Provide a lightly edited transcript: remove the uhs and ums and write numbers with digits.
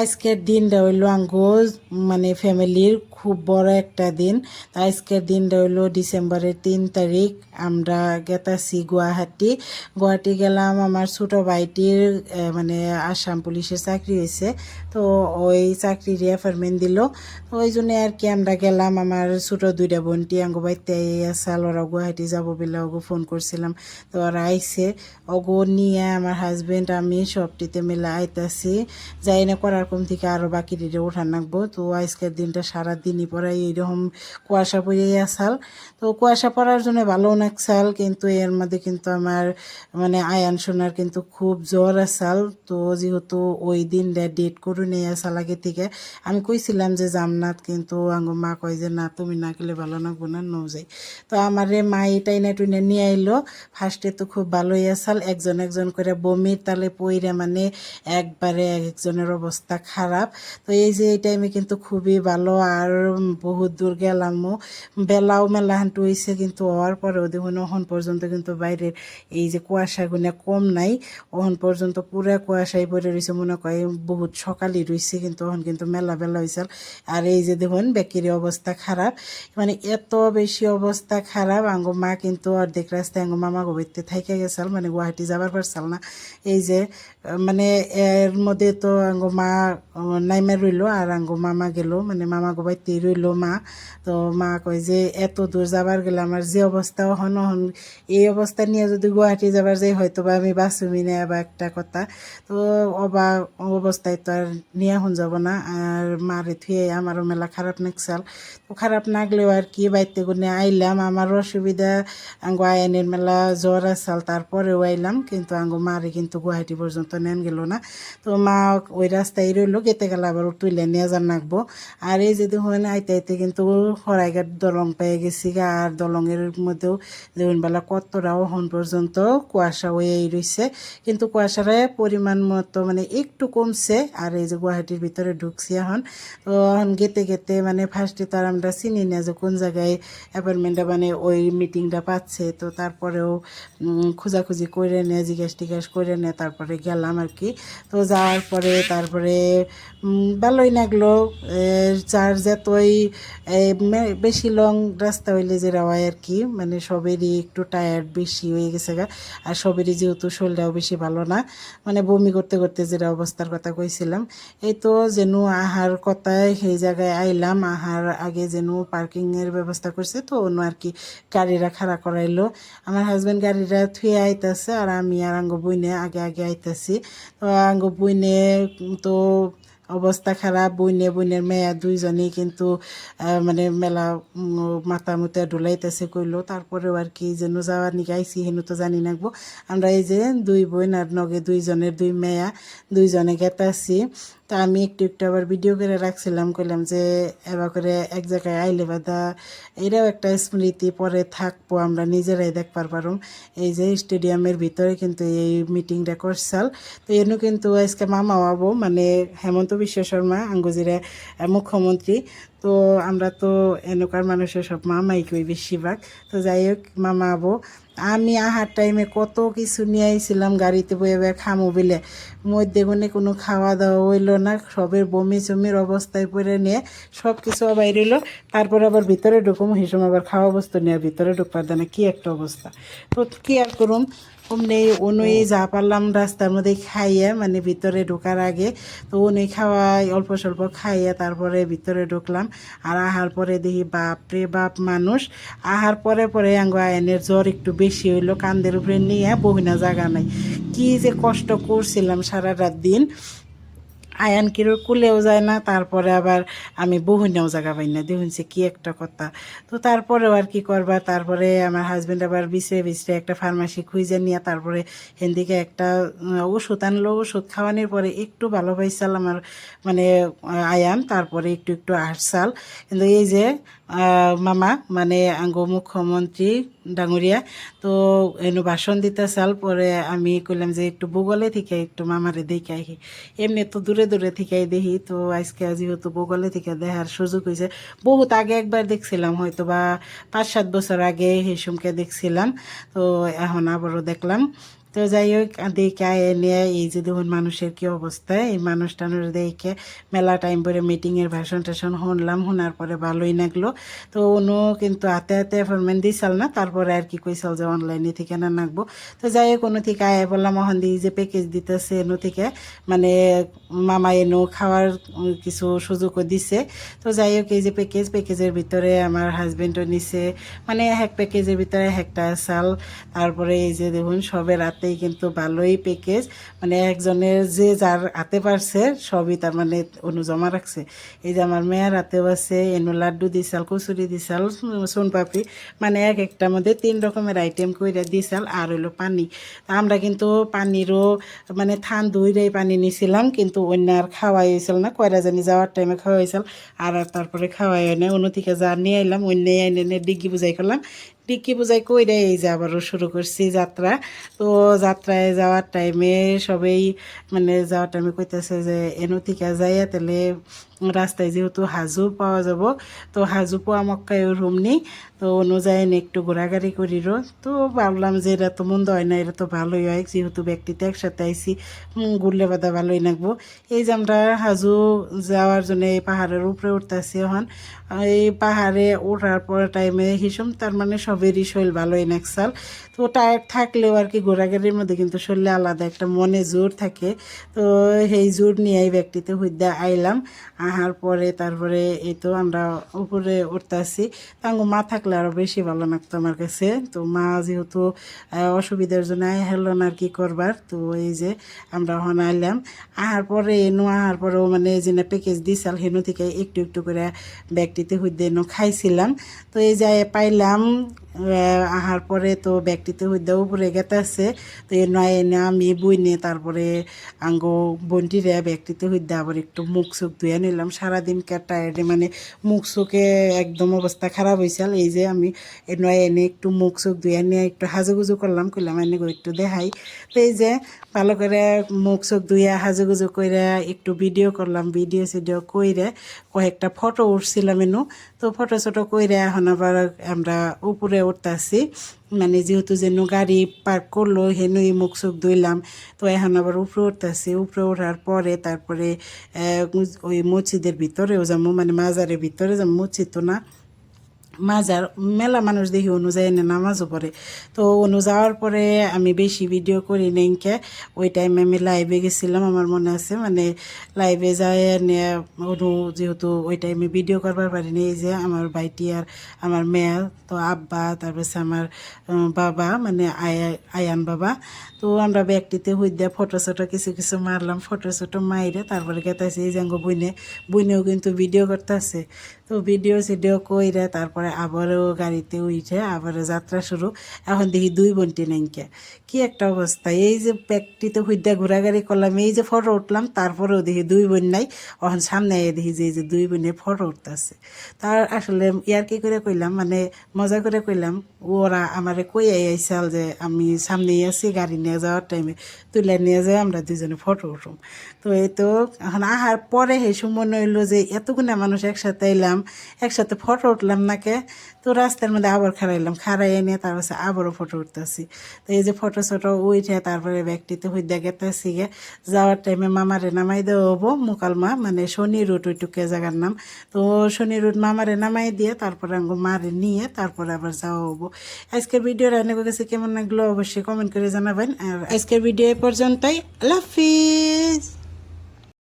আজকের দিনটা হইলো আঙ্গো মানে ফ্যামিলির খুব বড় একটা দিন। আজকের দিনটা হইলো ডিসেম্বরের 3 তারিখ। আমরা গেতাছি গুয়াহাটি গেলাম। আমার ছোট ভাইটির মানে আসাম পুলিশের চাকরি হয়েছে, তো ওই চাকরির অ্যাপয়েন্টমেন্ট দিল। তো ওই জন্য আর কি আমরা গেলাম। আমার ছোট দুইটা বোনটি আঙ্গো বাইতে আসাল, ওরা গুয়াহাটি যাবো বলে ওগো ফোন করছিলাম, তো ওরা আইসে। ওগো নিয়ে আমার হাজবেন্ড আমি সবটিতে মিলে আইতাছি। যাই না করার কম থেকে আরও বাকি দিনে ওঠান রাখবো। তো আজকের দিনটা সারাদিনই পরে এইরকম কুয়াশা পড়ে আসাল। তো কুয়াশা পড়ার জন্য ভালো লাগছাল, কিন্তু এর মধ্যে কিন্তু আমার মানে আয়ান সোনার কিন্তু খুব জ্বর আসাল। তো যেহেতু ওই দিনটা ডেট করে নিয়ে আসাল আগে থেকে, আমি কইছিলাম যে জামনাথ, কিন্তু আঙ্গো মা কয় যে না তুমি না গেলে ভালো লাগবো না, ন যাই। তো আমারে মা এটাই না টুনে নিয়ে আইলো। ফার্স্টে তো খুব ভালোই আসাল, একজন একজন করে বমির তালে পইরা মানে একবারে একজনের অবস্থা খারাপ। তো এই যে এই টাইমে কিন্তু খুবই ভালো। আর বহুত দূর গেলামও, বেলাও মেলা হান্টু হয়েছে, কিন্তু হওয়ার পরেও দেখুন ওখান পর্যন্ত কিন্তু বাইরের এই যে কুয়াশাগুলো কম নাই। ওখান পর্যন্ত পুরা কুয়াশায় পড়ে রয়েছে, মনে করে বহুত সকালই রয়েছে, কিন্তু ওখান কিন্তু মেলা বেলা হয়েছে। আর এই যে দেখুন বেকের অবস্থা খারাপ, মানে এত বেশি অবস্থা খারাপ। আঙ্গো মা কিন্তু অর্ধেক রাস্তায় আঙ্গো মামা গোবাইতে থাইকে গেছাল, মানে গুয়াহাটি যাবার পারছাল না। এই যে মানে এর মধ্যে তো আঙ্গো মা নাইমা রইলো, আর আঙ্গো মামা গেল, মানে মামা গোবাইতে রইলো মা। তো মা কয় যে এত দূর যাবার গেলে আমার যে অবস্থা হন হন, এই অবস্থা নিয়ে যদি গুয়াহাটি যাবার যাই হয়তো বা আমি বাঁচুমি না, বা একটা কথা। তো অবস্থায় তো আর নিয়ে হন যাব না। আর মারে থুয়ে আমারও মেলা খারাপ লাগছাল। তো খারাপ লাগলেও আর কি বাইতে গুনে আইলাম। আমার অসুবিধা আঙ্গো আয়নের মেলা জ্বর আসাল, তারপরেও আইলাম, কিন্তু আঙ্গো মারে কিন্তু গুয়াহাটি পর্যন্ত নেন গেল না। তো মা ওই রাস্তায় রইলো, গেতে গেলে আবার তুইলে নিয়ে যান রাখবো। আর এই যে দেখুন আইতে আইতে কিন্তু হরাইঘাট দলং পেয়ে গেছি গা। আর দলংয়ের মধ্যেও দেখুন বেলা কতটা হন পর্যন্ত কুয়াশা হয়েই রয়েছে, কিন্তু কুয়াশার পরিমাণ মতো মানে একটু কমছে। আর এই যে গুয়াহাটির ভিতরে ঢুকছি এখন। তো এখন গেতে গেতে মানে ফার্স্টে তো আর আমরা চিনি না যে কোন জায়গায় অ্যাপয়েন্টমেন্টটা মানে ওই মিটিংটা পাচ্ছে। তো তারপরেও খোঁজাখুঁজি করে নে, জিজ্ঞেস করে নে, তারপরে গেলাম আর কি। তো যাওয়ার পরে তারপরে ভালোই লাগলো। যার যতই বেশি লং রাস্তা হইলে যে হয় আর কি, মানে সবেরই একটু টায়ার্ড বেশি হয়ে গেছে গা। আর সবেরই যেহেতু শরীরটাও বেশি ভালো না, মানে বমি করতে করতে যেটা অবস্থার কথা কইছিলাম। এই তো যেন আহার কথায় সেই জায়গায় আইলাম। আহার আগে যেন পার্কিংয়ের ব্যবস্থা করছে, তো অন্য আর কি গাড়িরা খাড়া করাইলো। আমার হাজব্যান্ড গাড়িটা থুয়ে আইতাছে, আর আমি আর আঙ্গ বইনে আগে আগে আইতাছি। তো আঙ্গ বইনে তো অবস্থা খারাপ। বইনের মেয়া দুইজনেই কিন্তু মানে মেলা মাথা মুতে ঢুলাইতেছে কইলো। তারপরেও আর কি যেন যাওয়ার নিকে আইসি হেন তো জানি নাকবো। আমরা এই যে দুই বোন আর নগে দুইজনের দুই মেয়া, দুইজনে গেতাছি। তা আমি একটু একটু আবার ভিডিও করে রাখছিলাম, কইলাম যে এবার করে এক জায়গায় আইলে বাদা এটাও একটা স্মৃতি পরে থাকবো, আমরা নিজেরাই দেখবার পারুম। এই যে স্টেডিয়ামের ভিতরে কিন্তু এই মিটিংটা করছাল। তো এনু কিন্তু আজকে মামা হবো, মানে হেমন্ত বিশ্ব শর্মা আঙ্গুজিরা মুখ্যমন্ত্রী। তো আমরা তো এনকার মানুষের সব মামাই কই বেশিরভাগ। তো যাই হোক মামা আবো। আমি আহার টাইমে কত কিছু নিয়ে আইছিলাম গাড়িতে বয়ে বয়ে খামো বলে, মধ্যে কোনো খাওয়া দাওয়া হইলো না। সবের বমি চমির অবস্থায় পড়ে নিয়ে সব কিছু বাইরে এলো। তারপর আবার ভিতরে ঢুকুম, হিসেম আবার খাওয়া বস্তু নিয়ে ভিতরে ঢুকবার দেয় না, কি একটা অবস্থা। তো কি আর করুম, অমনি অনুই যা পারলাম রাস্তার মধ্যে খাইয়া, মানে ভিতরে ঢোকার আগে তো উনি খাওয়াই অল্প স্বল্প খাইয়া তারপরে ভিতরে ঢুকলাম। আর আহার পরে দেখি বাপ রে বাপ মানুষ। আহার পরে পরে আঙ্গ আয়নের জ্বর একটু বেশি হইলো, কান্দের উপরে নিয়ে বহিনা জায়গা নাই। কি যে কষ্ট করছিলাম সারা রাত দিন। আয়ান কিরোর কুলেও যায় না, তারপরে আবার আমি বহুনেও জায়গা পাই না, দেখুন সে কি একটা কথা। তো তারপরেও আর কি করবা, তারপরে আমার হাজব্যান্ড আবার বিছড়ে বিছড়ে একটা ফার্মাসি খুঁজে নিয়ে তারপরে হেনদিকে একটা ওষুধ আনলো। ওষুধ খাওয়ানোর পরে একটু ভালো পাইছাল আমার মানে আয়ান, তারপরে একটু একটু হাসছাল। কিন্তু এই যে মামা মানে আঙ্গ মুখ্যমন্ত্রী ডাঙরিয়া তো এনু ভাষণ দিতে চাল। পরে আমি কইলাম যে একটু ভূগোলে থেকে একটু মামারে দেখে আহি, এমনি তো দূরে দূরে থেকেই দেখি। তো আজকে যেহেতু ভূগোলে থেকে দেখার সুযোগ হয়েছে, বহুত আগে একবার দেখছিলাম, হয়তো বা 5-7 বছর আগে হেসুমকে দেখছিলাম। তো এখন আবারও দেখলাম। তো যাই হোক দেখে নিয়ে এই যে দেখুন মানুষের কি অবস্থা, এই মানুষ টানুষ দেখে মেলা টাইম পরে মিটিংয়ের ভাষণ টাষণ শুনলাম, শোনার পরে ভালোই লাগলো। তো অনু কিন্তু হাতে হাতে অ্যাপয়েন্টমেন্ট দিয়েছিল না, তারপরে আর কি কইসাল যে অনলাইনে থেকে না নাকবো। তো যাই হোক কোনো থেকে আয় বললাম ওখান দিয়ে যে প্যাকেজ দিতেছে এনো থেকে, মানে মামা এনো খাওয়ার কিছু সুযোগও দিছে। তো যাই হোক এই যে প্যাকেজের ভিতরে আমার হাজবেন্ডও নিছে, মানে এক প্যাকেজের ভিতরে একটা চাল। তারপরে এই যে দেখুন সবের হাতেই কিন্তু ভালোই প্যাকেজ, মানে একজনের যে যার হাতে পারছে সবই তার মানে অনু জমা রাখছে। এই যে আমার মেয়ের হাতেও আছে, এনো লাড্ডু দিছাল, কচুরি দিছাল, সোনপাপড়ি, মানে এক একটার মধ্যে 3 রকমের আইটেম কইরা দিছাল। আর হইলো পানি, আমরা কিন্তু পানিরও মানে থান ধুইরাই পানি নিছিলাম, কিন্তু অন্য আর খাওয়াই হয়েছিল না, কয়রা জানি যাওয়ার টাইমে খাওয়া হয়েছিল। আর তারপরে খাওয়াই হয় না, অন্য থেকে যা নিয়ে আইলাম অন্য এনে ডিগ্গি বুঝাই করলাম, ডিক্কি পূজায় কইরা এই যে আবারও শুরু করছি যাত্রা। তো যাত্রায় যাওয়ার টাইমে সবাই মানে যাওয়ার টাইমে কইতেছে যে এনো থেকে যাইয়া তাহলে রাস্তায় যেহেতু হাজু পাওয়া যাব, তো হাজু পাওয়া মক্কায় রুম নেই, তো অনুযায়ী একটু ঘোরাঘুরি করির। তো ভাবলাম যে এটা তো মন্দ হয় না, এটা তো ভালোই হয়, যেহেতু ব্যক্তিতে একসাথে আইসি ঘুরলে বাদা ভালোই লাগবো। এই যে আমরা হাজু যাওয়ার জন্য এই পাহাড়ের উপরে উঠতেছি এখন। এই পাহাড়ে ওঠার পর টাইমে হিসুম তার মানে সবেরই শরীর ভালোই নাকসাল। তো টায়ার্ড থাকলেও আর কি ঘোরাঘুরির মধ্যে কিন্তু শরীরে আলাদা একটা মনে জোর থাকে। তো সেই জোর নিয়ে এই ব্যক্তিতে হুদ্দা আইলাম। আহার পরে তারপরে এই তো আমরা উপরে উঠতেছি। তাঙ্গু মা থাকলে আরও বেশি ভালো লাগতো আমার কাছে। তো মা যেহেতু অসুবিধার জন্য হেলো না আর কি করবার, তো এই যে আমরা ওখানে আইলাম। আহার পরে এনো আহার পরেও মানে যে প্যাকেজ দিছাল হেনু থেকে একটু একটু করে ব্যক্তিতে হুদ্দে এনো খাইছিলাম। তো এই যে পাইলাম আহার পরে তো ব্যক্তিতে হুদ্দা উপরে গেতেছে। তো এ নয় এনে আমি বইনে তারপরে আঙ্গো বন্টিরে ব্যক্তিতে হুদ্দা আবার একটু মুখ চোখ ধুয়ে নিলাম, সারাদিন টায়ার্ডে মানে মুখ চোখে একদম অবস্থা খারাপ হয়েছিল। এই যে আমি এ নয় এনে একটু মুখ চোখ ধুয়ে নিয়ে একটু হাজুগুজু করলাম, এনে একটু দেখাই। তো এই যে ভালো করে মুখ চোখ ধুইয়া হাজুগুজু কইরা একটু ভিডিও করলাম, ভিডিও সিডিও কইরে কয়েকটা ফটো উঠছিলাম এনু। তো ফটো ছোটো কইরে এখন আবার আমরা উপরে উঠতেছি, মানে যেহেতু যেন গাড়ি পার্ক করলো হেনুই মুখ চোখ ধুইলাম। তো এখন আবার উপরে উঠতেছি, উপরে ওঠার পরে তারপরে ওই মসজিদের ভিতরেও যাবো, মানে মাজারের ভিতরে যাবো, মসজিদ তো না মাজার, মেলা মানুষ দেখি অনুযায়ী এনে নামাজও পড়ে। তো অনু যাওয়ার পরে আমি বেশি ভিডিও করি নাইকে, ওই টাইমে আমি লাইভে গেছিলাম আমার মনে আছে, মানে লাইভে যাই নিয়ে অনু যেহেতু ওই টাইমে ভিডিও করবার পারিনি। এই যে আমার ভাইটি আর আমার মেয়ে, তো আব্বা, তারপরে আমার বাবা মানে আয়ান বাবা। তো আমরা ব্যক্তিতে হইতে ফটো শটো কিছু কিছু মারলাম, ফটো শটো মাইরে তারপরে গেতেছি এই যাঙ্গো বইনেও কিন্তু ভিডিও করতেছে। তো ভিডিও সিডিও কইরে তারপরে আবারও গাড়িতে উঠে আবারও যাত্রা শুরু। এখন দেখি 2 বোনটি নাইকে, কি একটা অবস্থা। এই যে ব্যক্তিতে হুইদ্যা ঘোরাঘুরি করলাম, এই যে ফটো উঠলাম, তারপরেও দেখি 2 বোন নাই। এখন সামনে দেখি যে এই যে 2 বোনের ফটো উঠতেছে। তার আসলে ইয়ার কি করে কইলাম, মানে মজা করে কইলাম, ওরা আমারে কই আইসাল যে আমি সামনেই আছি, গাড়ি নিয়ে যাওয়ার টাইমে তুলে নিয়ে যাই আমরা দুজনে ফটো উঠুম। তো এই তো এখন আহার পরে সেই সময় হইলো যে এতগুলো মানুষ একসাথে এলাম, একসাথে ফটো উঠলাম নাকে। তো রাস্তার মধ্যে আবার খাড়াই নিয়ে তার কাছে আবারও ফটো উঠতেছি। তো এই যে ফটো শটো উঠে তারপরে ব্যক্তিতে হইয়া গেতেছি গে। যাওয়ার টাইমে মামারে নামাই দেওয়া হবো, মুকালমা মানে শনি রুট ওইটুকে জায়গার নাম। তো শনি রুট মামারে নামাই দিয়ে তারপরে আঙ্গো মারে নিয়ে তারপরে আবার যাওয়া হবো। আজকের ভিডিও রান্না কাছে কেমন লাগলো অবশ্যই কমেন্ট করে জানাবেন। আর আজকের ভিডিও এ পর্যন্তই। আল্লাহ হাফিজ।